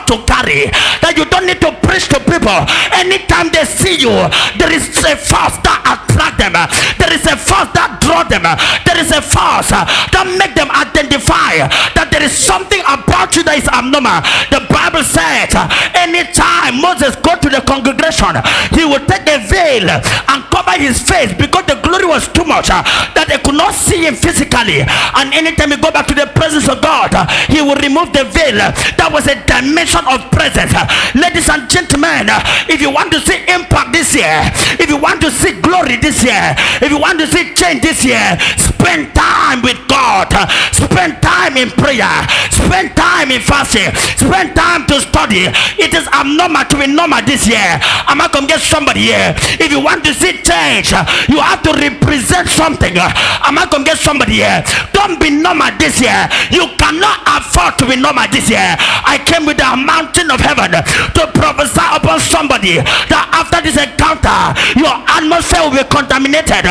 to carry, that you don't need to preach to people. Anytime they see you, there is a force that attract them, there is a force that draw them, there is a force that make them identify that there is something about you that is abnormal. The Bible said anytime Moses go to the congregation, he would take a veil and cover his face because the glory was too much that they could not see him physically. And anytime he go back to the presence of God, he will remove the veil. That was a dimension of presence. Ladies and gentlemen, if you want to see impact this year, if you want to see glory this year, if you want to see change this year, spend time with God, spend time in prayer, spend time in fasting, spend time to study. It is abnormal to be normal this year. I'm not gonna get somebody here. If you want to see change, you have to represent something. I'm not gonna get somebody here. Don't be normal this year. You cannot afford to be normal this year. I came with the mountain of heaven to prophesy upon somebody that after this encounter, your atmosphere will be contaminated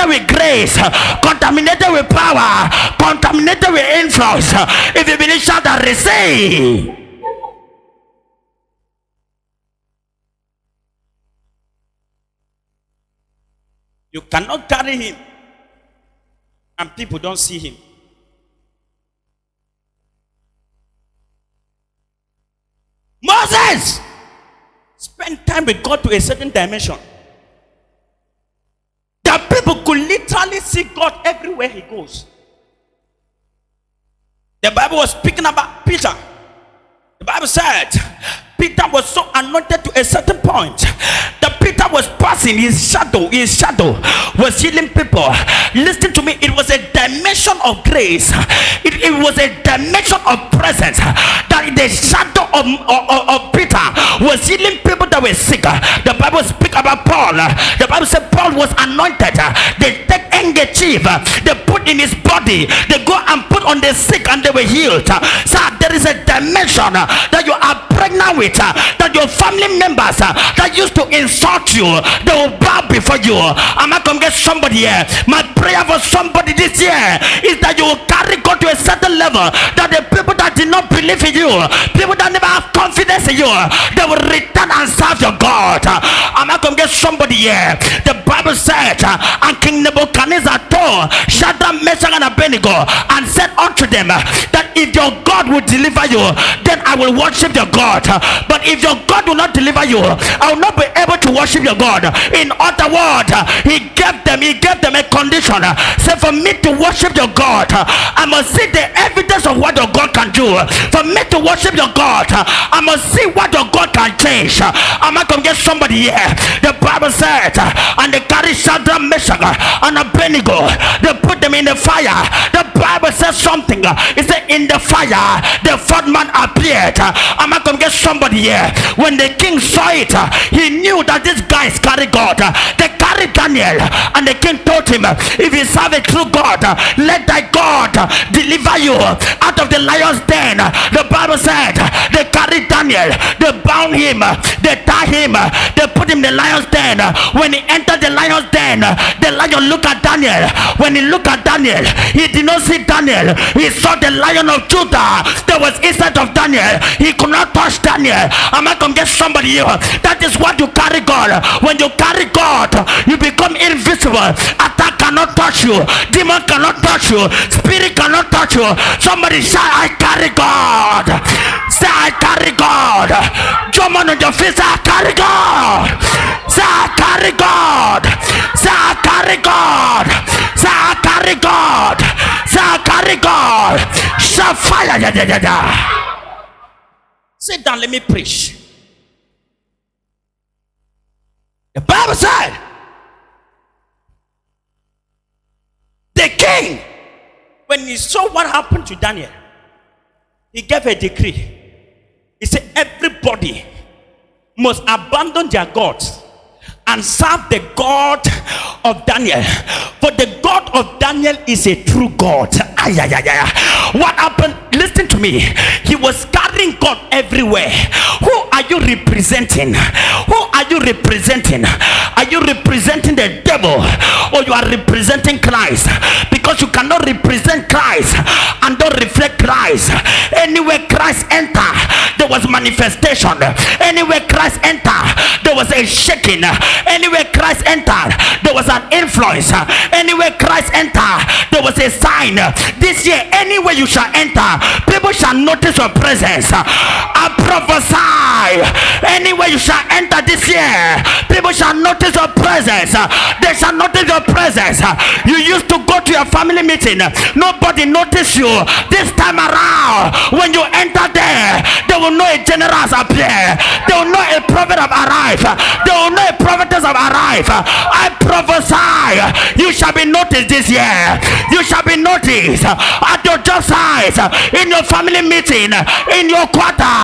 with grace, contaminated with power, contaminated with influence. If you believe, shout and receive. You cannot carry him and people don't see him. Moses spent time with God to a certain dimension. The people could literally see God everywhere he goes. The Bible was speaking about Peter. The Bible said Peter was so anointed to a certain point that Peter was passing, his shadow was healing people. Listen to me, it was a dimension of grace. It was a dimension of presence that the shadow of Peter was healing people that were sick. The Bible speaks about Paul. The Bible said Paul was anointed. They take handkerchief, they put in his body, they go and put on the sick and they were healed. So there is a dimension that you are pregnant with, that your family members that used to insult you, they will bow before you. I'm not gonna get somebody here. My prayer for somebody this year is that you will carry God to a certain level, that the people that did not believe in you, people that never have confidence in you, they will return and serve your God. I'm not gonna get somebody here. The Bible said, and King Nebuchadnezzar told Shadrach, Meshach, and Abednego and said unto them that if your God will deliver you, then I will worship your God. But if your God will not deliver you, I will not be able to worship your God. In other words, he gave them a condition. Say, for me to worship your God, I must see the evidence of what your God can do. For me to worship your God, I must see what your God can change. I'm not gonna get somebody here. The Bible said, and they carried Shadrach, Meshach, and Abednego. They put them in the fire. The Bible says something. It said, in the fire, the fourth man appeared. I'm not gonna get somebody here. When the king saw it, he knew that these guys carry God. They carried Daniel, and the king told him, if you serve a true God, let thy God deliver you out of the lion's den. The Bible said they carried Daniel, they bound him, they tied him, they put him in the lion's den. When he entered the lion's den, the lion looked at Daniel. When he looked at Daniel, he did not see Daniel, he saw the Lion of Judah that was inside of Daniel. He could not touch Daniel. I'm not gonna get somebody here. That is what you carry God. When you carry God, you become invisible. Attack cannot touch you, demon cannot touch you, spirit cannot touch you. Somebody say, I carry God. Say, I carry God. Jump on your feet, say, I carry God. Say, I carry God. Say, I carry God. Say, I carry God. Say, I carry God. Shout fire. Sit down, let me preach. The Bible said the king, when he saw what happened to Daniel, he gave a decree. He said everybody must abandon their gods and serve the God of Daniel, for the God of Daniel is a true God. What happened? Listen to me. He was carrying God everywhere. Who are you representing? Who are you representing? Are you representing the devil, or you are representing Christ? Because you cannot represent Christ and don't reflect Christ. Anywhere Christ enter, was manifestation. Anywhere Christ entered, there was a shaking. Anywhere Christ entered, there was an influence. Anywhere Christ entered, there was a sign. This year, anywhere you shall enter, people shall notice your presence. I prophesy, anywhere you shall enter this year, people shall notice your presence. They shall notice your presence. You used to go to your family meeting, nobody noticed you. This time around, when you enter there, they will know a general has appeared. They will know a prophet have arrived. They will know a prophetess have arrived. I prophesy, you shall be noticed this year. You shall be noticed at your job site, in your family meeting, in your quarter.